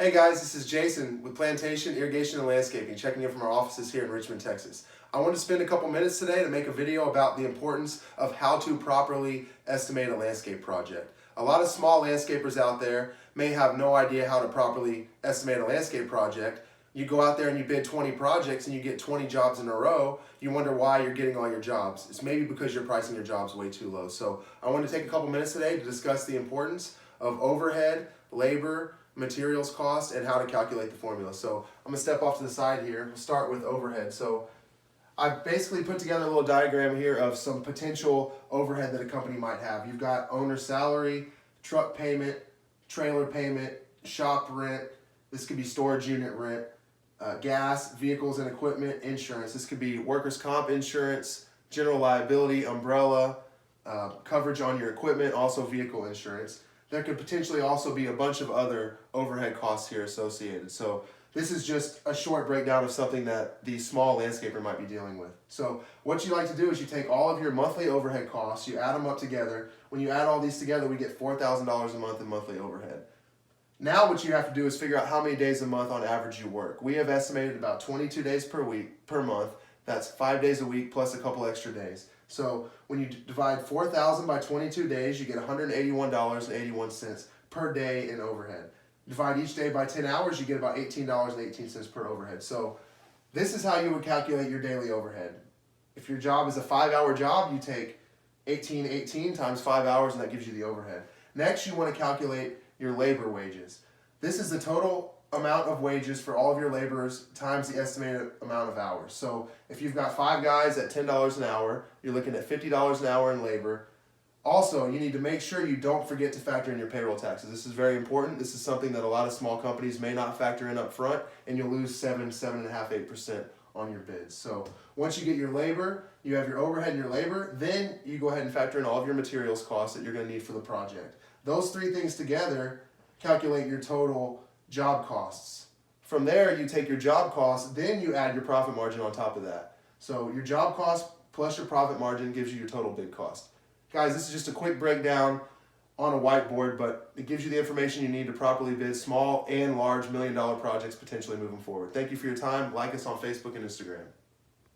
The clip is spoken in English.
Hey guys, this is Jason with Plantation Irrigation and Landscaping, checking in from our offices here in Richmond, Texas. I want to spend a couple minutes today to make a video about the importance of how to properly estimate a landscape project. A lot of small landscapers out there may have no idea how to properly estimate a landscape project. You go out there and you bid 20 projects and you get 20 jobs in a row, you wonder why you're getting all your jobs. It's maybe because you're pricing your jobs way too low. So I want to take a couple minutes today to discuss the importance of overhead, labor, materials cost, and how to calculate the formula. So I'm gonna step off to the side here. We'll start with overhead. So I've basically put together a little diagram here of some potential overhead that a company might have. You've got owner salary, truck payment, trailer payment, shop rent. This could be storage unit rent, gas, vehicles and equipment, insurance. This could be workers' comp insurance, general liability, umbrella, coverage on your equipment, also vehicle insurance. There could potentially also be a bunch of other overhead costs here associated. So this is just a short breakdown of something that the small landscaper might be dealing with. So what you like to do is you take all of your monthly overhead costs, you add them up together. When you add all these together, we get $4,000 a month in monthly overhead. Now what you have to do is figure out how many days a month on average you work. We have estimated about 22 days per month. That's 5 days a week plus a couple extra days. So when you divide 4,000 by 22 days, you get $181.81 per day in overhead. Divide each day by 10 hours, you get about $18.18 per overhead. So this is how you would calculate your daily overhead. If your job is a 5-hour job, you take 18 times 5 hours, and that gives you the overhead. Next, you want to calculate your labor wages. This is the total amount of wages for all of your laborers times the estimated amount of hours. So if you've got 5 guys at $10 an hour, you're looking at $50 an hour in labor. Also, you need to make sure you don't forget to factor in your payroll taxes. This is very important. This is something that a lot of small companies may not factor in up front, and you'll lose 7.5, 8% on your bids. So once you get your labor, you have your overhead and your labor, then you go ahead and factor in all of your materials costs that you're going to need for the project. Those three things together calculate your total job costs. From there, you take your job costs, then you add your profit margin on top of that. So your job cost plus your profit margin gives you your total bid cost. Guys, this is just a quick breakdown on a whiteboard, but it gives you the information you need to properly bid small and large $1 million projects potentially moving forward. Thank you for your time. Like us on Facebook and Instagram.